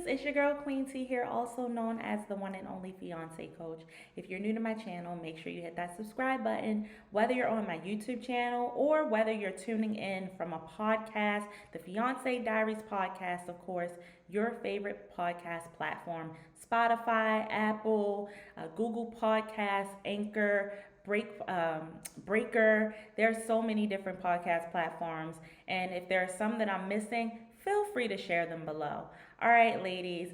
it's your girl Queen T here, also known as the one and only fiance coach. If you're new to my channel, make sure you hit that subscribe button, whether you're on my YouTube channel or whether you're tuning in from a podcast, the Fiance Diaries podcast, of course, your favorite podcast platform, Spotify, Apple, Google Podcasts, Anchor, Breaker. There's so many different podcast platforms, and if there are some that I'm missing, feel free to share them below. All right, ladies,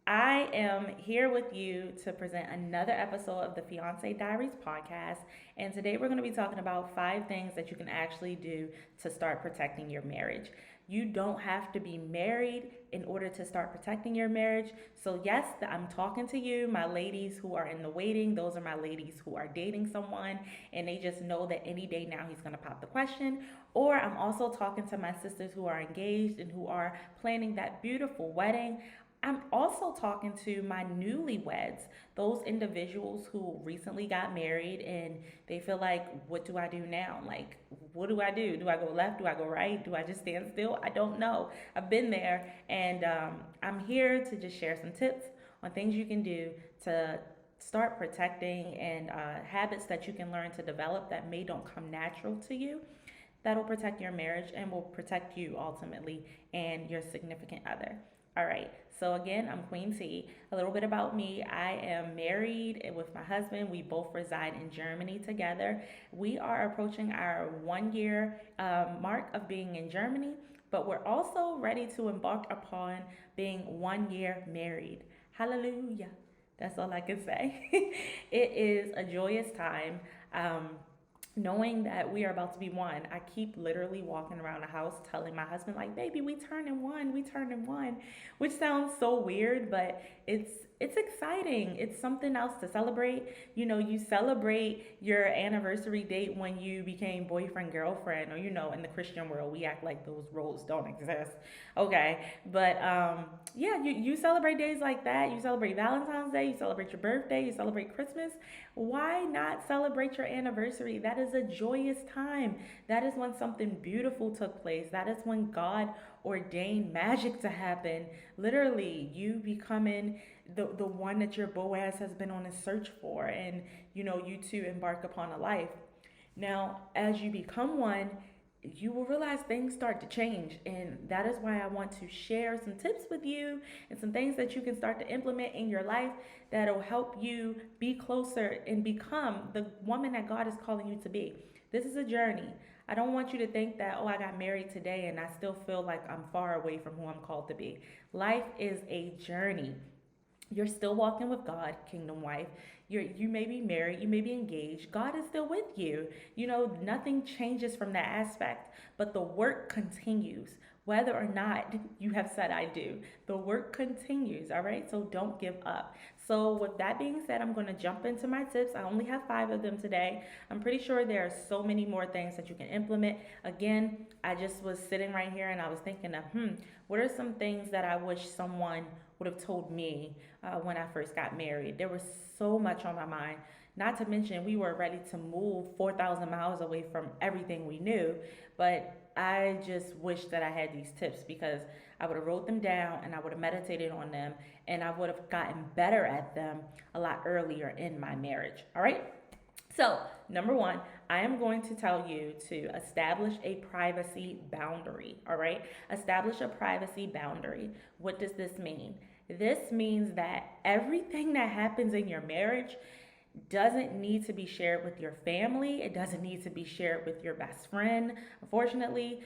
I am here with you to present another episode of the Fiance Diaries podcast. And today we're going to be talking about 5 things that you can actually do to start protecting your marriage. You don't have to be married in order to start protecting your marriage. So, yes, I'm talking to you, my ladies who are in the waiting. Those are my ladies who are dating someone and they just know that any day now he's going to pop the question. Or I'm also talking to my sisters who are engaged and who are planning that beautiful wedding. I'm also talking to my newlyweds, those individuals who recently got married and they feel like, what do I do now? Like, what do I do? Do I go left? Do I go right? Do I just stand still? I don't know. I've been there, and I'm here to just share some tips on things you can do to start protecting and habits that you can learn to develop that may don't come natural to you, that'll protect your marriage and will protect you ultimately and your significant other. All right, so again, I'm Queen T. A little bit about me. I am married with my husband. We both reside in Germany together. We are approaching our 1 year mark of being in Germany, but we're also ready to embark upon being 1 year married. Hallelujah. That's all I can say. It is a joyous time. Knowing that we are about to be one. I keep literally walking around the house telling my husband, like, baby, we turning one, which sounds so weird, but it's exciting. It's something else to celebrate. You know, you celebrate your anniversary date when you became boyfriend, girlfriend, or, you know, in the Christian world, we act like those roles don't exist. Okay. But yeah, you celebrate days like that. You celebrate Valentine's Day, you celebrate your birthday, you celebrate Christmas. Why not celebrate your anniversary? That is a joyous time. That is when something beautiful took place. That is when God ordained magic to happen. Literally, you becoming the one that your Boaz has been on a search for, and you know, you two embark upon a life. Now, as you become one, you will realize things start to change, and that is why I want to share some tips with you and some things that you can start to implement in your life that'll help you be closer and become the woman that God is calling you to be. This is a journey. I don't want you to think that, oh, I got married today and I still feel like I'm far away from who I'm called to be. Life is a journey. You're still walking with God, kingdom wife. You may be married, you may be engaged. God is still with you. You know, nothing changes from that aspect, but the work continues. Whether or not you have said I do, the work continues, all right? So don't give up. So with that being said, I'm going to jump into my tips. I only have 5 of them today. I'm pretty sure there are so many more things that you can implement. Again, I just was sitting right here and I was thinking of, what are some things that I wish someone would have told me when I first got married? There was so much on my mind. Not to mention, we were ready to move 4,000 miles away from everything we knew, but I just wish that I had these tips because I would have wrote them down and I would have meditated on them and I would have gotten better at them a lot earlier in my marriage. All right? So, number 1, I am going to tell you to establish a privacy boundary. All right? Establish a privacy boundary. What does this mean? This means that everything that happens in your marriage doesn't need to be shared with your family. It doesn't need to be shared with your best friend. Unfortunately,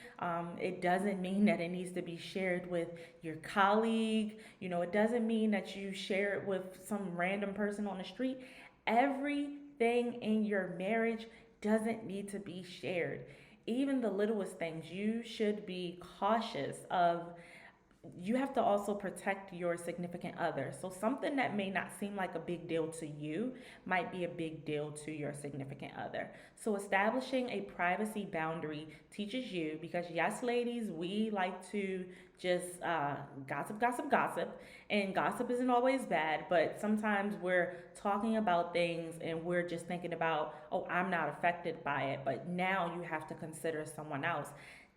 it doesn't mean that it needs to be shared with your colleague. You know, it doesn't mean that you share it with some random person on the street. Everything in your marriage doesn't need to be shared. Even the littlest things, you should be cautious of. You have to also protect your significant other. So something that may not seem like a big deal to you might be a big deal to your significant other. So establishing a privacy boundary teaches you, because yes, ladies, we like to just gossip. And gossip isn't always bad, but sometimes we're talking about things and we're just thinking about, oh, I'm not affected by it. But now you have to consider someone else.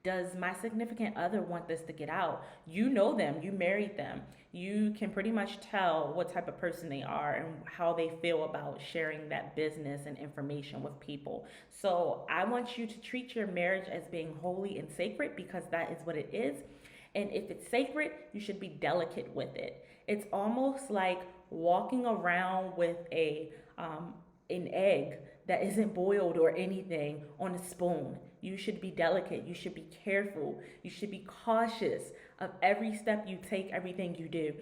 Does my significant other want this to get out? You know them, you married them. You can pretty much tell what type of person they are and how they feel about sharing that business and information with people. So I want you to treat your marriage as being holy and sacred, because that is what it is. And if it's sacred, you should be delicate with it. It's almost like walking around with an egg that isn't boiled or anything on a spoon. You should be delicate. You should be careful. You should be cautious of every step you take, everything you do.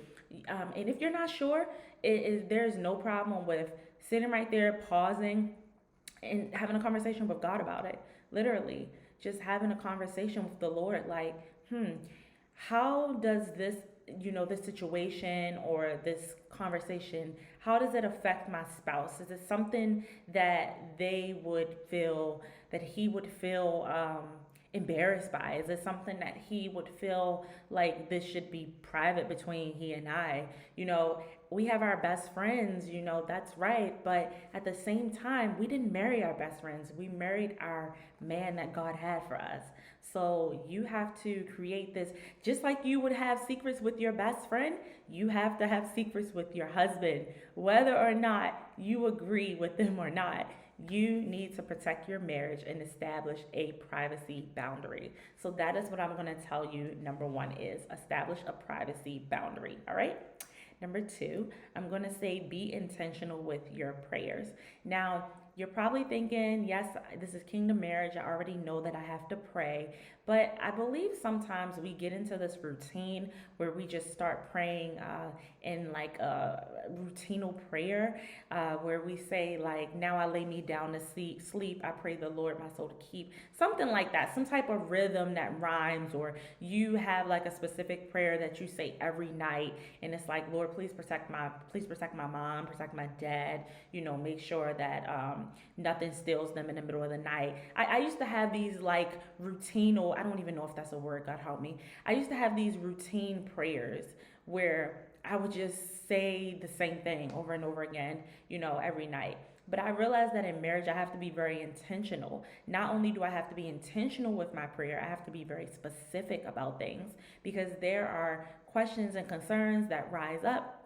And if you're not sure, there's no problem with sitting right there, pausing, and having a conversation with God about it. Literally, just having a conversation with the Lord, like, how does this, this situation or this conversation, how does it affect my spouse? Is it something that he would feel embarrassed by? Is it something that he would feel like this should be private between he and I? We have our best friends, that's right. But at the same time, we didn't marry our best friends. We married our man that God had for us. So you have to create this, just like you would have secrets with your best friend, you have to have secrets with your husband, whether or not you agree with them or not. You need to protect your marriage and establish a privacy boundary. So that is what I'm going to tell you. Number one is establish a privacy boundary. All right. Number two, I'm going to say be intentional with your prayers. Now, you're probably thinking, yes, this is kingdom marriage. I already know that I have to pray. But I believe sometimes we get into this routine where we just start praying in like a routinal prayer where we say, like, now I lay me down to sleep. I pray the Lord my soul to keep. Something like that. Some type of rhythm that rhymes, or you have like a specific prayer that you say every night. And it's like, Lord, please protect my mom, protect my dad, make sure that nothing steals them in the middle of the night. I used to have these like routinal, I don't even know if that's a word, God help me. I used to have these routine prayers where I would just say the same thing over and over again, every night. But I realized that in marriage, I have to be very intentional. Not only do I have to be intentional with my prayer, I have to be very specific about things, because there are questions and concerns that rise up,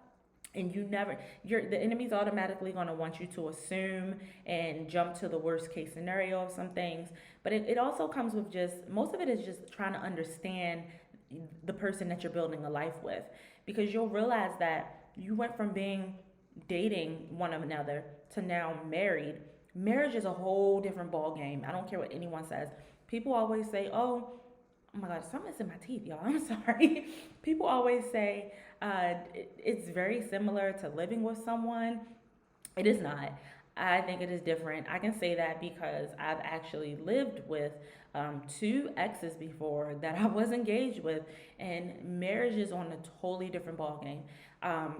and the enemy's automatically going to want you to assume and jump to the worst case scenario of some things. But it also comes with most of it is just trying to understand the person that you're building a life with, because you'll realize that you went from dating one another to now married. Marriage is a whole different ball game. I don't care what anyone says. People always say, oh my God, something's in my teeth, y'all. I'm sorry. People always say it's very similar to living with someone. It is not. I think it is different. I can say that because I've actually lived with two exes before that I was engaged with, and marriage is on a totally different ballgame.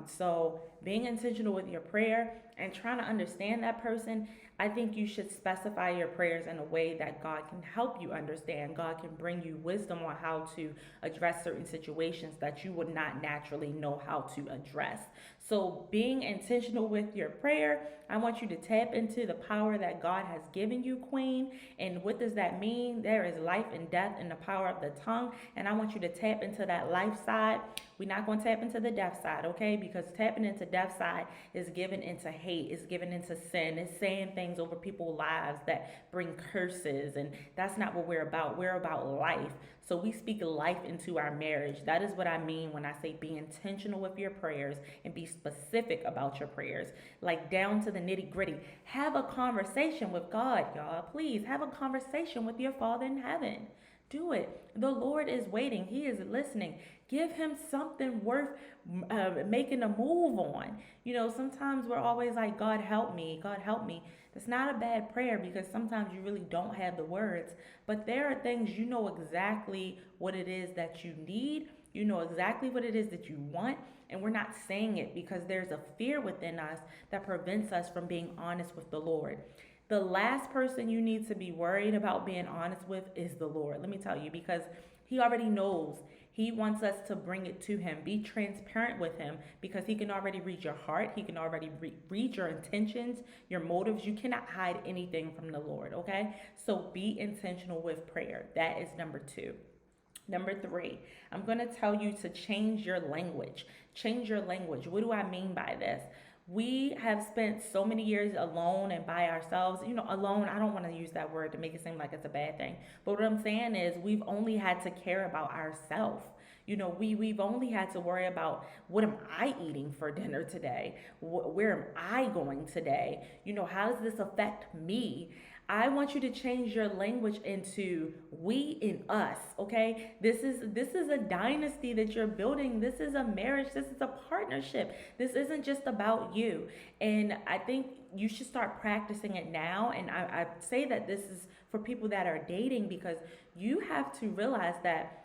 So being intentional with your prayer and trying to understand that person, I think you should specify your prayers in a way that God can help you understand. God can bring you wisdom on how to address certain situations that you would not naturally know how to address. So being intentional with your prayer, I want you to tap into the power that God has given you, Queen. And what does that mean? There is life and death in the power of the tongue. And I want you to tap into that life side. We're not going to tap into the death side, okay? Because tapping into death side is given into hate, is given into sin, is saying things over people's lives that bring curses, and that's not what we're about. We're about life. So we speak life into our marriage. That is what I mean when I say be intentional with your prayers and be specific about your prayers, like down to the nitty gritty. Have a conversation with God, y'all. Please have a conversation with your Father in heaven. Do it. The Lord is waiting. He is listening. Give him something worth making a move on. Sometimes we're always like, God help me, God help me. That's not a bad prayer, because sometimes you really don't have the words. But there are things, you know exactly what it is that you need. You know exactly what it is that you want. And we're not saying it because there's a fear within us that prevents us from being honest with the Lord. The last person you need to be worried about being honest with is the Lord. Let me tell you, because he already knows. He wants us to bring it to him. Be transparent with him because he can already read your heart. He can already read your intentions, your motives. You cannot hide anything from the Lord, okay? So be intentional with prayer. That is number two. Number three, I'm going to tell you to change your language. Change your language. What do I mean by this? We have spent so many years alone and by ourselves. Alone, I don't want to use that word to make it seem like it's a bad thing. But what I'm saying is, we've only had to care about ourselves. We've only had to worry about, what am I eating for dinner today? Where am I going today? How does this affect me? I want you to change your language into we and us, okay? This is a dynasty that you're building. This is a marriage. This is a partnership. This isn't just about you. And I think you should start practicing it now. And I say that this is for people that are dating, because you have to realize that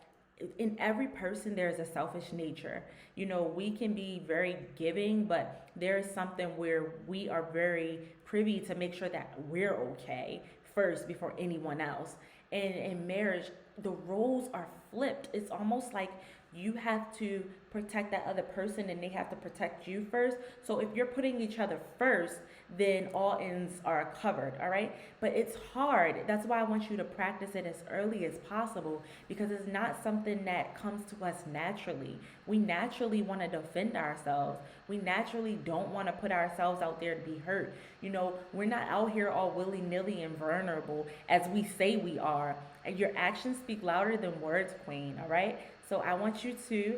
in every person there's a selfish nature. We can be very giving, but there is something where we are very privy to make sure that we're okay first before anyone else. And in marriage, the roles are flipped. It's almost like you have to protect that other person and they have to protect you first. So if you're putting each other first, then all ends are covered, all right? But it's hard. That's why I want you to practice it as early as possible, because it's not something that comes to us naturally. We naturally want to defend ourselves. We naturally don't want to put ourselves out there to be hurt. We're not out here all willy-nilly and vulnerable as we say we are. And your actions speak louder than words, Queen, all right? So I want you to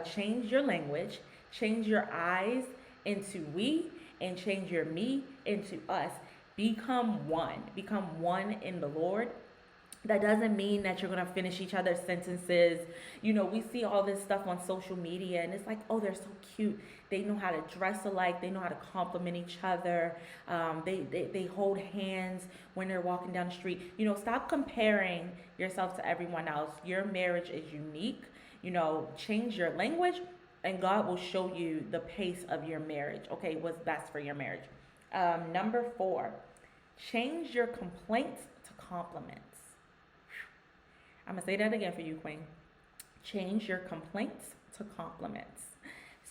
change your language, change your eyes into we, and change your me into us. Become one in the Lord. That doesn't mean that you're going to finish each other's sentences. We see all this stuff on social media and it's like, oh, they're so cute. They know how to dress alike. They know how to compliment each other. They hold hands when they're walking down the street. Stop comparing yourself to everyone else. Your marriage is unique. Change your language and God will show you the pace of your marriage. Okay, what's best for your marriage. Number 4, change your complaints to compliments. I'm going to say that again for you, Queen. Change your complaints to compliments.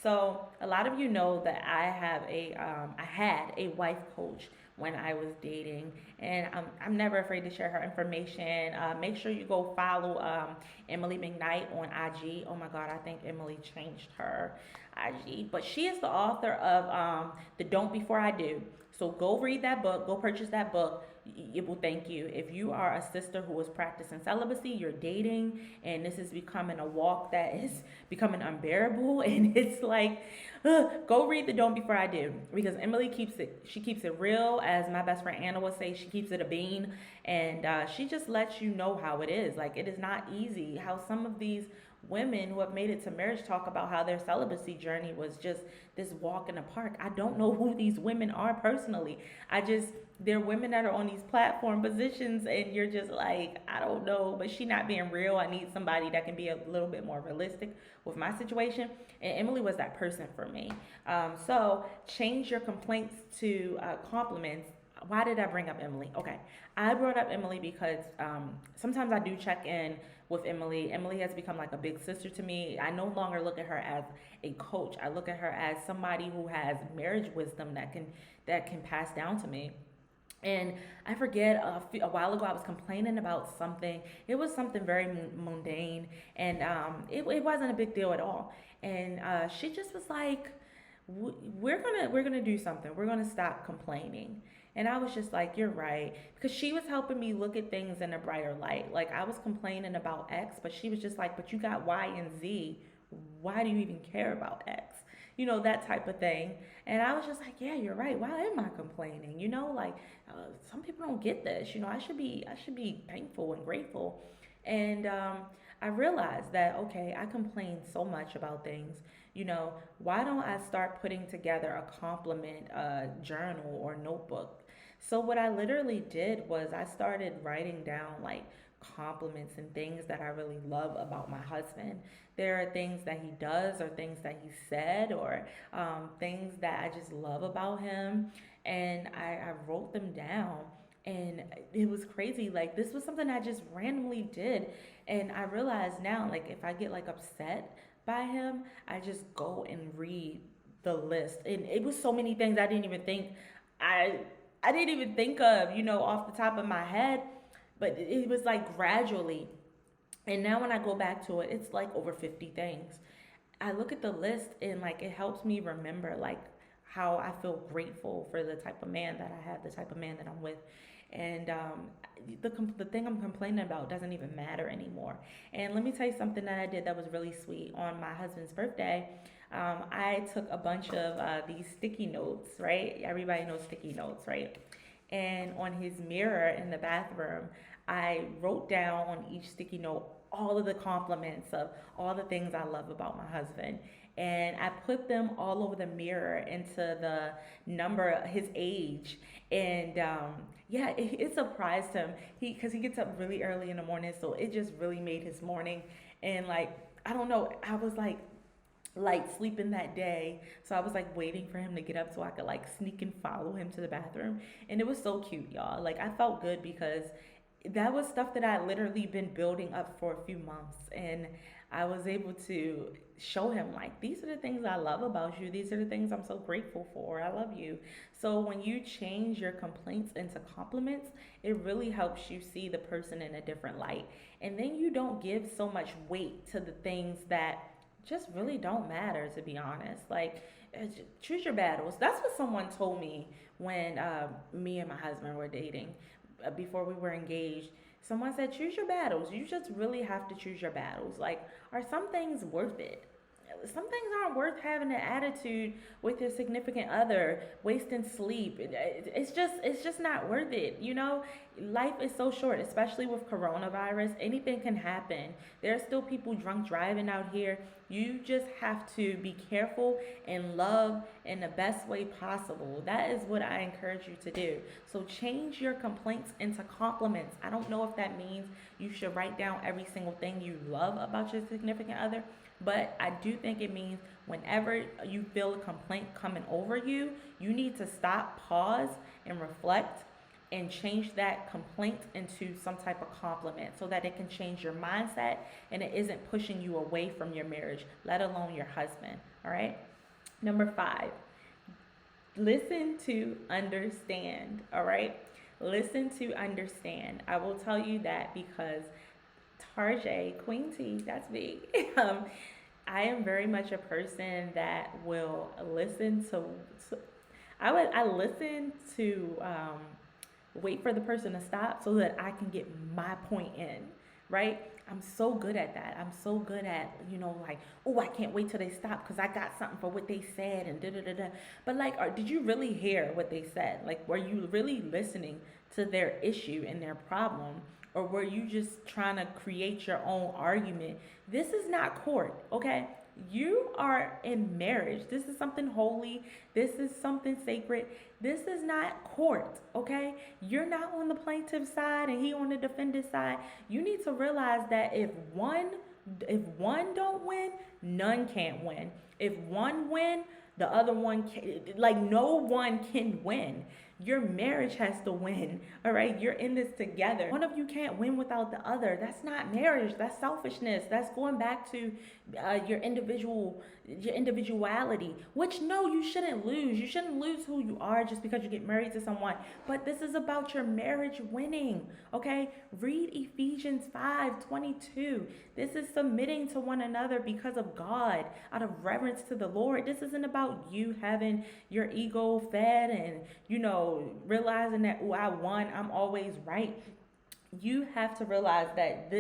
So a lot of you know that I had a wife coach when I was dating, and I'm never afraid to share her information. Make sure you go follow Emily McKnight on IG. Oh my God, I think Emily changed her IG, but she is the author of the Don't Before I Do. So go read that book. Go purchase that book. It will thank you. If you are a sister who is practicing celibacy, you're dating, and this is becoming a walk that is becoming unbearable, and it's like, go read the Don't Before I Do, because Emily keeps it real. As my best friend Anna would say, she keeps it a bean, and she just lets you know how it is. Like, it is not easy. How some of these women who have made it to marriage talk about how their celibacy journey was just this walk in the park. I don't know who these women are personally. They're women that are on these platform positions, and you're just like, I don't know, but she not being real. I need somebody that can be a little bit more realistic with my situation. And Emily was that person for me. So change your complaints to compliments. Why did I bring up Emily? Okay, I brought up Emily because sometimes I do check in with Emily. Emily has become like a big sister to me. I no longer look at her as a coach. I look at her as somebody who has marriage wisdom that can pass down to me. And I forget, a while ago I was complaining about something. It was something very mundane, and it wasn't a big deal at all. And she just was like, we're gonna do something. We're gonna stop complaining. And I was just like, you're right. Because she was helping me look at things in a brighter light. Like, I was complaining about X, but she was just like, but you got Y and Z. Why do you even care about X? That type of thing. And I was just like, yeah, you're right. Why am I complaining? Some people don't get this. I should be thankful and grateful. And I realized that, okay, I complain so much about things. Why don't I start putting together a compliment journal or notebook? So what I literally did was I started writing down like compliments and things that I really love about my husband. There are things that he does or things that he said or things that I just love about him. And I wrote them down. And it was crazy. Like, this was something I just randomly did. And I realize now, like, if I get like upset by him, I just go and read the list. And it was so many things I didn't even think I I didn't even think of, off the top of my head. But it was like gradually. And now when I go back to it, it's like over 50 things. I look at the list and like it helps me remember like how I feel grateful for the type of man that I have, the type of man that I'm with. And the thing I'm complaining about doesn't even matter anymore. And let me tell you something that I did that was really sweet. On my husband's birthday, I took a bunch of these sticky notes, right? Everybody knows sticky notes, right? And on his mirror in the bathroom, I wrote down on each sticky note all of the compliments of all the things I love about my husband. And I put them all over the mirror into the number, his age. And yeah, it surprised him. Because he gets up really early in the morning. So it just really made his morning. And like, I don't know, I was like sleeping that day. So I was like waiting for him to get up so I could like sneak and follow him to the bathroom. And it was so cute, y'all. Like I felt good because that was stuff that I literally been building up for a few months. And I was able to show him like these are the things I love about you. These are the things I'm so grateful for. I love you. So when you change your complaints into compliments, it really helps you see the person in a different light. And then you don't give so much weight to the things that just really don't matter, to be honest. Like, choose your battles. That's what someone told me when me and my husband were dating, before we were engaged. Someone said, choose your battles. You just really have to choose your battles. Like, are some things worth it? Some things aren't worth having an attitude with your significant other, wasting sleep. It's just not worth it. Life is so short, especially with coronavirus. Anything can happen. There are still people drunk driving out here. You just have to be careful and love in the best way possible. That is what I encourage you to do. So change your complaints into compliments. I don't know if that means you should write down every single thing you love about your significant other, but I do think it means whenever you feel a complaint coming over you, you need to stop, pause, and reflect and change that complaint into some type of compliment so that it can change your mindset and it isn't pushing you away from your marriage, let alone your husband. All right. Number 5, listen to understand. All right. Listen to understand. I will tell you that because Tarjay, Queen T, that's me. I am very much a person that will listen to I listen to wait for the person to stop so that I can get my point in, right? I'm so good at that. I'm so good at, like, oh, I can't wait till they stop because I got something for what they said and da da da da. But like, did you really hear what they said? Like, were you really listening to their issue and their problem? Or were you just trying to create your own argument? This is not court, okay? You are in marriage. This is something holy. This is something sacred. This is not court, okay? You're not on the plaintiff's side and he on the defendant's side. You need to realize that if one don't win, none can't win. If one win, the other one can, like no one can win. Your marriage has to win, all right? You're in this together. One of you can't win without the other. That's not marriage. That's selfishness. That's going back to your individuality, which no, you shouldn't lose. You shouldn't lose who you are just because you get married to someone. But this is about your marriage winning, okay? Read Ephesians 5:22. This is submitting to one another because of God, out of reverence to the Lord. This isn't about you having your ego fed and, realizing that, oh, I won, I'm always right. You have to realize that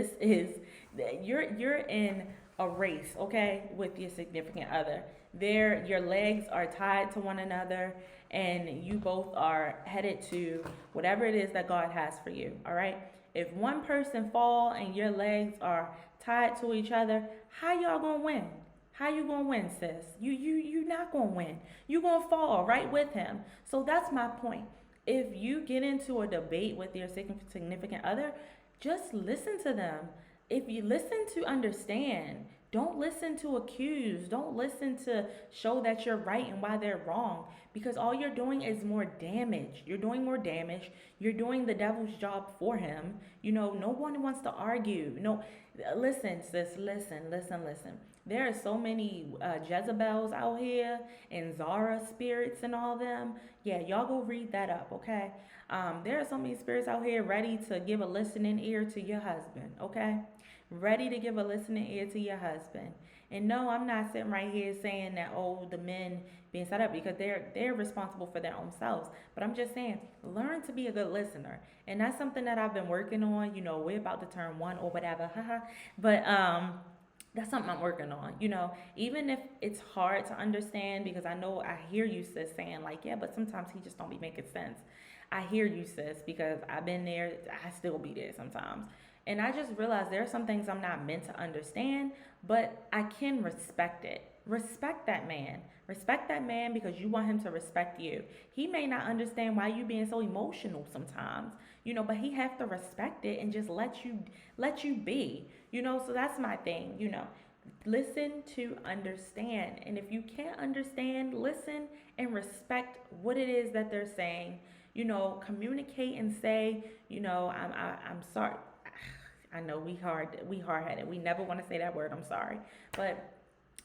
you're in a race, okay, with your significant other. Your legs are tied to one another and you both are headed to whatever it is that God has for you, all right? If one person fall and your legs are tied to each other, how y'all gonna win? How you gonna win, sis? You not gonna win. You gonna fall right with him. So that's my point. If you get into a debate with your significant other, just listen to them. If you listen to understand, Don't listen to accuse. Don't listen to show that you're right and why they're wrong, because all you're doing is more damage. You're doing more damage. You're doing the devil's job for him. No one wants to argue. No, listen, sis, listen. There are so many Jezebels out here and Zara spirits and all them. Yeah, y'all go read that up, okay? There are so many spirits out here ready to give a listening ear to your husband, okay? Ready to give a listening ear to your husband. And no, I'm not sitting right here saying that, oh, the men being set up, because they're responsible for their own selves. But I'm just saying, learn to be a good listener. And that's something that I've been working on. We're about to turn one or whatever, haha. But that's something I'm working on, even if it's hard to understand, because I hear you, sis, saying like, yeah, but sometimes he just don't be making sense. I hear you, sis, because I've been there. I still be there sometimes. And I just realized there are some things I'm not meant to understand, but I can respect it. Respect that man. Respect that man, because you want him to respect you. He may not understand why you being so emotional sometimes, but he have to respect it and just let you be. So that's my thing, Listen to understand. And if you can't understand, listen and respect what it is that they're saying. Communicate and say, I'm sorry. I know we hard-headed. We never want to say that word, I'm sorry. But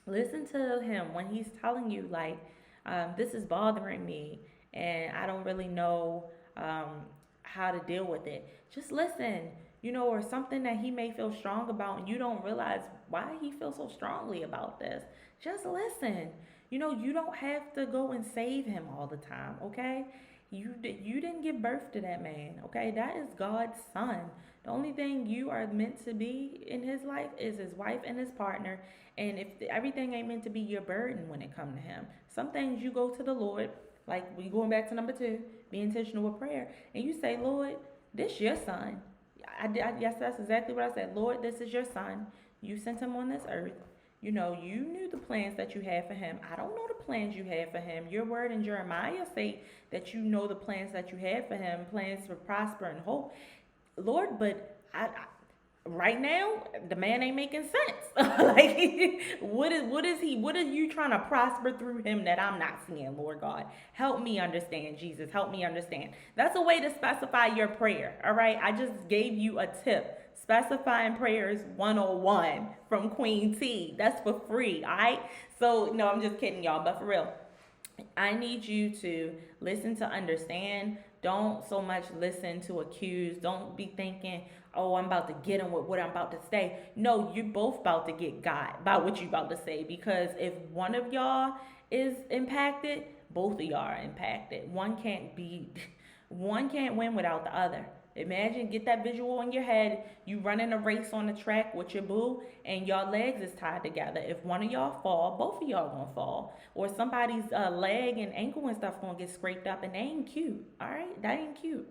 listen to him when he's telling you, like, this is bothering me and I don't really know how to deal with it. Just listen, or something that he may feel strong about and you don't realize why he feels so strongly about this. Just listen. You don't have to go and save him all the time, okay? You didn't give birth to that man, okay? That is God's son. The only thing you are meant to be in his life is his wife and his partner. And if everything ain't meant to be your burden when it comes to him, some things you go to the Lord, like we going back to number 2, be intentional with prayer, and you say, Lord, this your son. Yes, that's exactly what I said. Lord, this is your son. You sent him on this earth. You knew the plans that you had for him. I don't know the plans you had for him. Your word in Jeremiah say that you know the plans that you had for him, plans to prosper and hope. Lord, but right now the man ain't making sense. Like, what are you trying to prosper through him that I'm not seeing, Lord God? Help me understand, Jesus. Help me understand. That's a way to specify your prayer. All right. I just gave you a tip. Specifying prayers 101 from Queen T. That's for free, all right? So, no, I'm just kidding, y'all, but for real, I need you to listen to understand. Don't so much listen to accuse. Don't be thinking, oh, I'm about to get him with what I'm about to say. No, you're both about to get got by what you're about to say, because if one of y'all is impacted, both of y'all are impacted. One can't win without the other. Imagine, get that visual in your head. You running a race on the track with your boo and y'all legs is tied together. If one of y'all fall, both of y'all gonna fall. Or somebody's leg and ankle and stuff gonna get scraped up, and they ain't cute. All right, that ain't cute.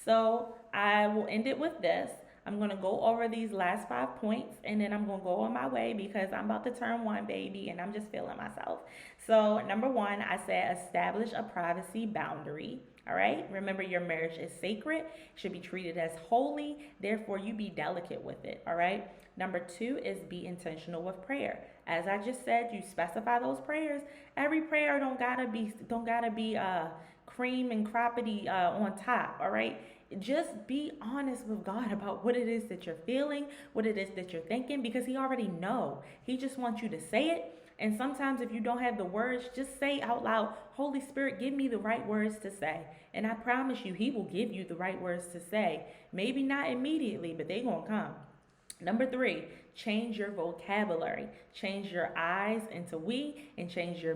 So I will end it with this. I'm going to go over these last 5 points and then I'm going to go on my way, because I'm about to turn 1, baby, and I'm just feeling myself. So number 1, I said establish a privacy boundary. All right. Remember, your marriage is sacred, should be treated as holy. Therefore, you be delicate with it. All right. Number 2 is be intentional with prayer. As I just said, you specify those prayers. Every prayer don't gotta be cream and croppity on top. All right. Just be honest with God about what it is that you're feeling, what it is that you're thinking, because he already know. He just wants you to say it. And sometimes if you don't have the words, just say out loud, Holy Spirit, give me the right words to say. And I promise you, he will give you the right words to say. Maybe not immediately, but they gonna come. Number 3, change your vocabulary. Change your eyes into we, and change your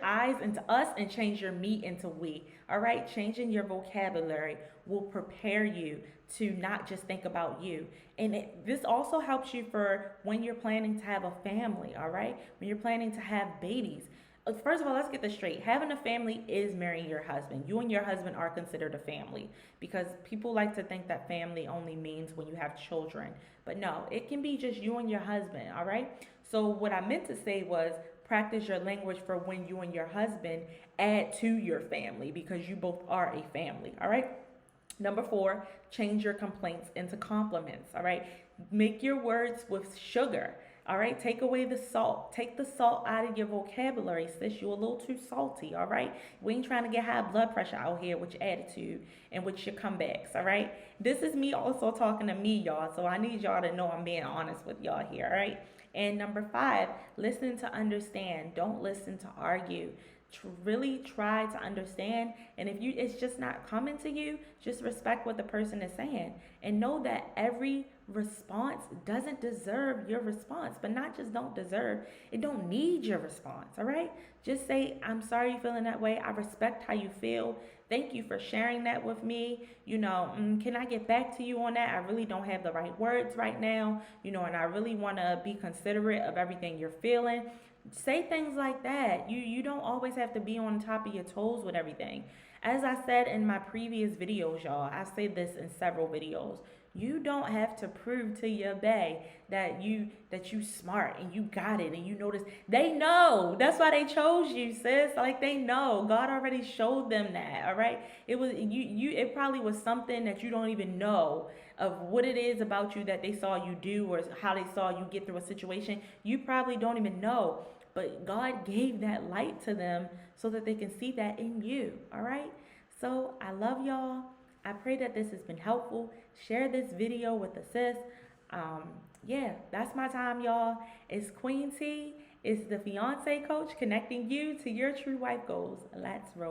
eyes into us, and change your me into we. All right, changing your vocabulary will prepare you to not just think about you. And this also helps you for when you're planning to have a family, all right? When you're planning to have babies. First of all, let's get this straight. Having a family is marrying your husband. You and your husband are considered a family, because people like to think that family only means when you have children. But no, it can be just you and your husband, all right? So what I meant to say was practice your language for when you and your husband add to your family, because you both are a family, all right? Number 4, change your complaints into compliments, all right? Make your words with sugar. All right, take away the salt. Take the salt out of your vocabulary, sis. You're a little too salty. All right, we ain't trying to get high blood pressure out here with your attitude and with your comebacks. All right, this is me also talking to me, y'all. So I need y'all to know I'm being honest with y'all here. All right. And number five, listen to understand. Don't listen to argue. Really try to understand, and if you it's just not coming to you, just respect what the person is saying and know that every response doesn't deserve your response, but not just don't deserve, it don't need your response. All right, just say, I'm sorry you're feeling that way, I respect how you feel, thank you for sharing that with me, can I get back to you on that? I really don't have the right words right now, and I really want to be considerate of everything you're feeling. Say things like that. You don't always have to be on top of your toes with everything. As I said in my previous videos, y'all, I say this in several videos. You don't have to prove to your bae that you smart and you got it and you know this. They know. That's why they chose you, sis. Like, they know. God already showed them that. All right. It was it probably was something that you don't even know of what it is about you that they saw you do or how they saw you get through a situation. You probably don't even know. But God gave that light to them so that they can see that in you. All right. So I love y'all. I pray that this has been helpful. Share this video with a sis. Yeah, that's my time, y'all. It's Queen T. It's the fiance coach connecting you to your true wife goals. Let's roll.